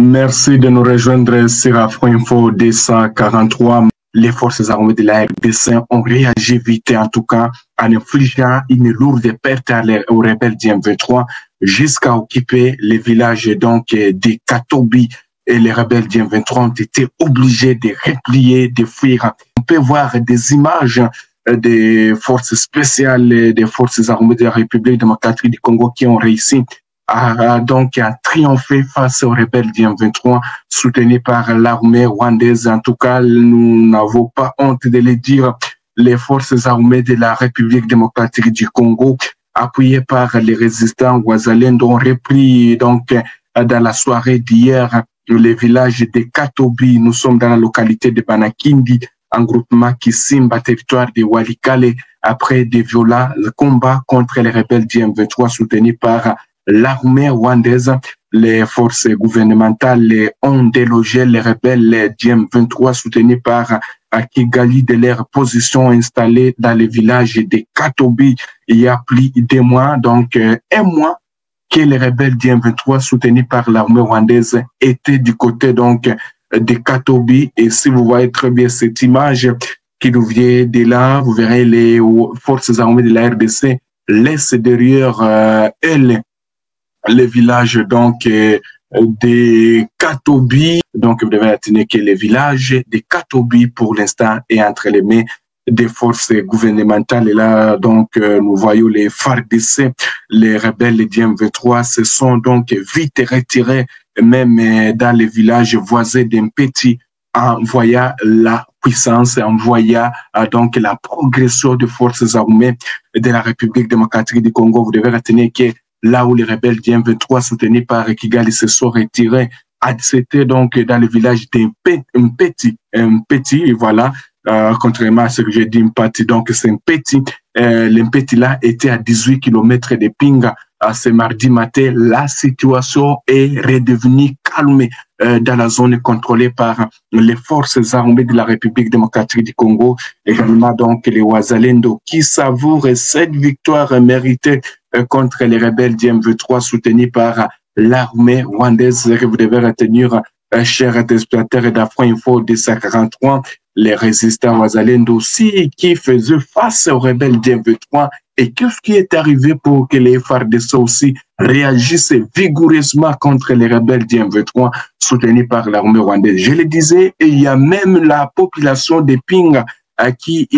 Merci de nous rejoindre sur Afro-Info 243. Les forces armées de la RDC ont réagi vite, en tout cas, en infligeant une lourde perte aux rebelles du M23 jusqu'à occuper les villages de Katobi. Et les rebelles du M23 ont été obligés de replier, de fuir. On peut voir des images des forces spéciales, des forces armées de la République démocratique du Congo qui ont réussi à triompher face aux rebelles du M23 soutenus par l'armée rwandaise. En tout cas, nous n'avons pas honte de le dire. Les forces armées de la République démocratique du Congo, appuyées par les résistants Wazalendo, ont repris dans la soirée d'hier le village de Katobi. Nous sommes dans la localité de Banakindi, en groupement Kisimba, territoire de Walikale, après des violents combats contre les rebelles du M23 soutenus par l'armée rwandaise. Les forces gouvernementales ont délogé les rebelles du M23 soutenus par Kigali de leur position installée dans le village de Katobi il y a plus de mois, un mois que les rebelles du M23 soutenus par l'armée rwandaise étaient du côté de Katobi. Et si vous voyez très bien cette image qui nous vient de là, vous verrez les forces armées de la RDC laissent derrière elles les villages de Katobi. Donc vous devez retenir que le village de Katobi pour l'instant est entre les mains des forces gouvernementales. Et là nous voyons les FARDC, les rebelles du M23 se sont vite retirés même dans les villages voisins d'Mpeti, en voyant la puissance, en voyant la progression des forces armées de la République démocratique du Congo. Vous devez retenir que là où les rebelles du M23 soutenus par Kigali se sont retirés, c'était dans le village d'Mpeti, voilà, contrairement à ce que j'ai dit, Mpati, c'est Mpeti. L'Mpeti là était à 18 km de Pinga. Ce mardi matin, la situation est redevenue calme dans la zone contrôlée par les forces armées de la République démocratique du Congo, également les Wazalendo qui savourent cette victoire méritée contre les rebelles du M23 soutenus par l'armée rwandaise. Que vous devez retenir, chers téléspectateurs d'Afro-Info 243, les résistants Wazalendo aussi qui faisaient face aux rebelles du M23. Et qu'est-ce qui est arrivé pour que les FARDC aussi réagissent vigoureusement contre les rebelles du M23 soutenus par l'armée rwandaise? Je le disais, il y a même la population de Pinga qui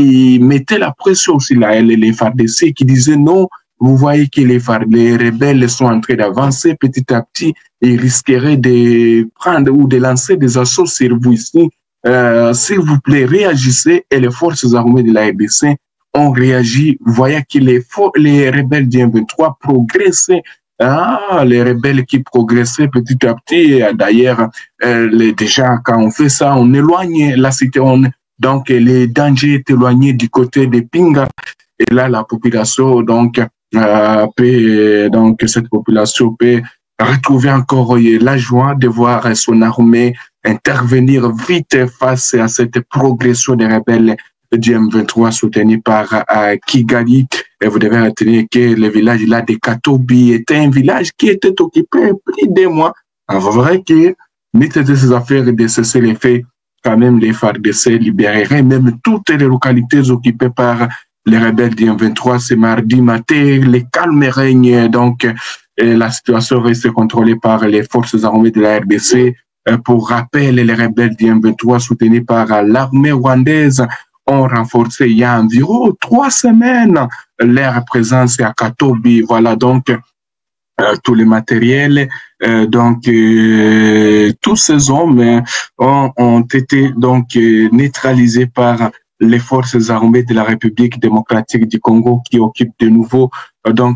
mettait la pression aussi, là, les FARDC qui disaient non, vous voyez que les rebelles sont en train d'avancer petit à petit et risqueraient de prendre ou de lancer des assauts sur vous ici. S'il vous plaît, réagissez. Et les forces armées de la RDC ont réagi, voyant que les rebelles du M23 progressaient. Les rebelles qui progressaient petit à petit. D'ailleurs, déjà, quand on fait ça, on éloigne la cité. Donc, les dangers est éloignés du côté de Pinga. Et là, la population, cette population peut retrouver encore la joie de voir son armée intervenir vite face à cette progression des rebelles du M23 soutenu par Kigali. Et vous devez retenir que le village là de Katobi était un village qui était occupé plus de mois. Alors, vrai que, mythe de ces affaires de cesser les faits, quand même les FARDC libéreraient même toutes les localités occupées par les rebelles du M23. C'est mardi matin, le calme règne, la situation reste contrôlée par les forces armées de la RDC. Pour rappel, les rebelles du M23 soutenus par l'armée rwandaise ont renforcé il y a environ 3 semaines leur présence à Katobi. Voilà tous les matériels, tous ces hommes ont été neutralisés par les forces armées de la République démocratique du Congo qui occupent de nouveau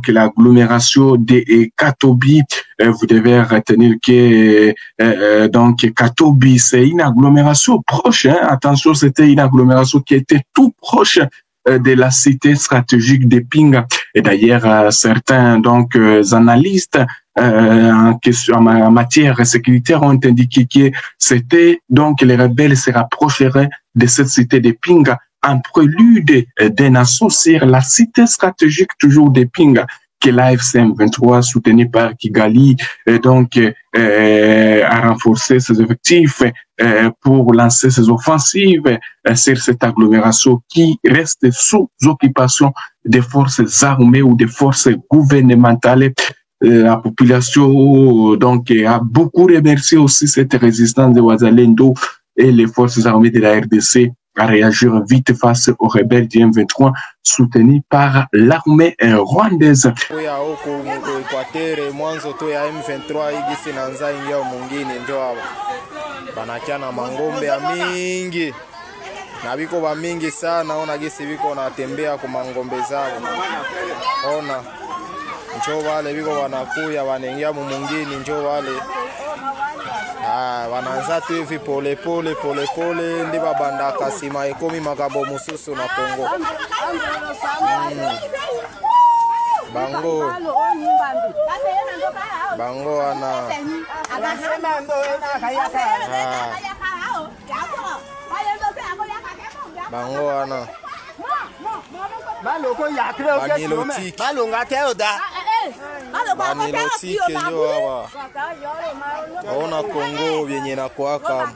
l'agglomération de Katobi. Vous devez retenir que Katobi, c'est une agglomération proche. Attention, c'était une agglomération qui était tout proche de la cité stratégique de Pinga. Et d'ailleurs, certains analystes en matière sécuritaire ont indiqué que c'était les rebelles se rapprocheraient de cette cité de Pinga en prélude d'un assaut sur la cité stratégique toujours de Pinga. que l'AFC M23, soutenu par Kigali, a renforcé ses effectifs pour lancer ses offensives sur cette agglomération qui reste sous occupation des forces armées ou des forces gouvernementales. La population a beaucoup remercié aussi cette résistance de Wazalendo et les forces armées de la RDC à réagir vite face aux rebelles du M23 soutenus par l'armée rwandaise. Na biko ba mingi sana, ona gisi biko natembea kwa mangombe zao. Ona njoo wale biko wanakuya wanaingia mumungini, njoo wale wanaanza tu hivi pole pole ndi babanda kasima ekomi makabo mususu na Kongo. Bango ana bango ana banilotike njo hawa waona Kongo vyenye nakwaka,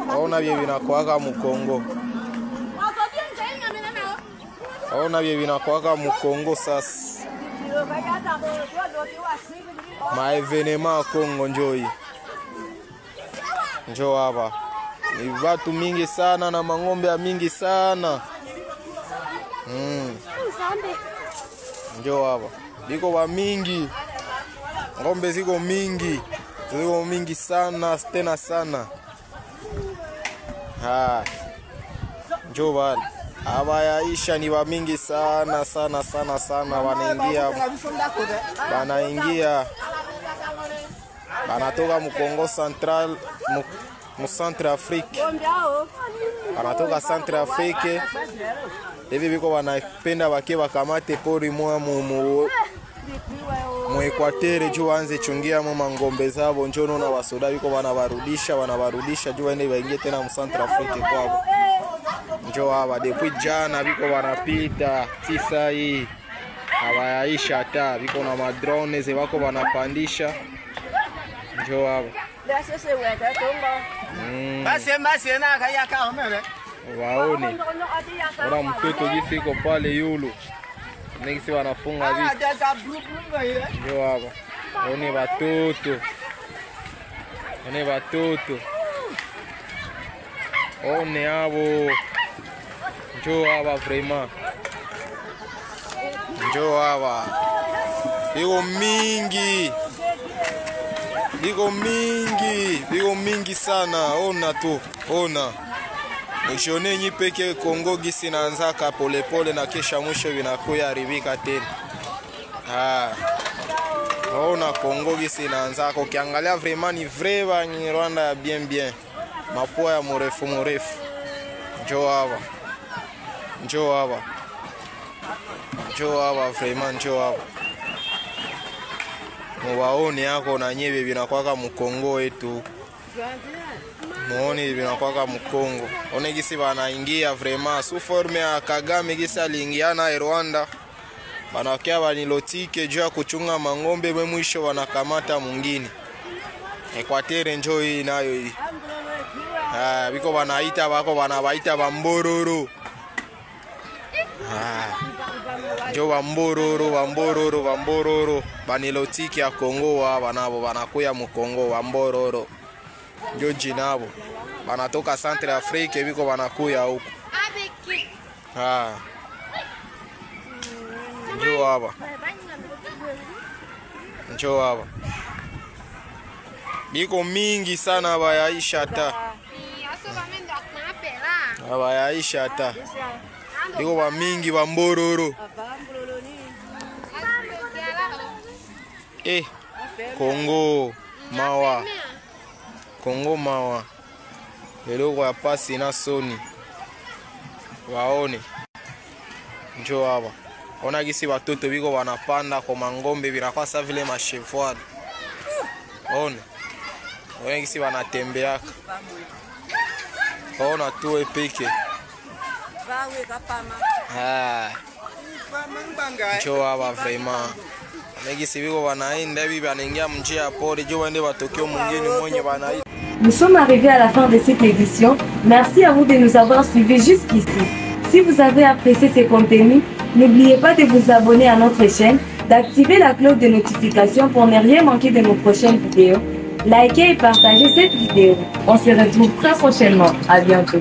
waona vye vinakwaka mukongo, waona vye vinakwaka mukongo. Sasa maevenema Kongo njoi njo hapa ni watu mingi sana na mangombe ya mingi sana. Njo hapa biko wa mingi, ngombe ziko mingi sana tena sana. Njo wale abayaisha ni wa mingi sana wanaingia banatoka mukongo central mu Centre Afrique, banatoka Centre Afrique hivi biko wanapenda wake wakamate pori mwa mu Equateur juu anze chungia mwa ngombe zao. Njono na wasoda biko wanawarudisha juu waende waingie tena mu Centre Afrique kwao. Njoo hapa depuis jana biko wanapita tisa hii hawayaisha hata biko na madrone ze wako wanapandisha. Njoo hapa waone ora mtoto gisi iko pale yulu nigisi wanafunga vitu. Njoo hapa one watoto one habo. Njoo hapa vraiment, njoo hapa biko mingi sana. Ona tu, ona mshone nyi peke Kongo gisi naanzaka pole pole na kesha mwisho vinakuya haribika tena. Ona Kongo gisi naanzaka, ukiangalia vraiment ni vrai ba ni Rwanda ya bien mapua ya mrefu. Njoo hapa vraiment, njoo hapa muwaone yako na nyebe vinakwaka mukongo wetu. Muone vinakwaka mukongo. One gisi banaingia vraiment sous forme ya Kagame gisi aliingia na Rwanda. Banakia banilotike juu ya kuchunga mangombe, mwisho wanakamata mwingine. Equateur njoo hii nayo hii. Biko banaita bako banabaita bambororo. Njo bambororo banilotiki ya Kongo wa banabo banakuya mu Kongo bambororo. Njo jinabo banatoka Centre Afrique biko banakuya huko. Njo hapa biko mingi sana bayaisha hata. Bayaisha hata biko ba mingi bambororo. Kongo mawa eloko ya pasi na soni waone. Njoo hapa ona gisi watoto biko wanapanda kwa mangombe vinakuwa sa vile mashevoile. Ona gisi wanatembeaka. Ona tu epeke njo aba vraiment negisi biko banaenda hivi banaingia mjia pori jo wende batokeo mwingine mwenye banaenda. Nous sommes arrivés à la fin de cette édition. Merci à vous de nous avoir suivis jusqu'ici. Si vous avez apprécié ces contenus, n'oubliez pas de vous abonner à notre chaîne, d'activer la cloche de notification pour ne rien manquer de nos prochaines vidéos. Likez et partagez cette vidéo. On se retrouve très prochainement. À bientôt.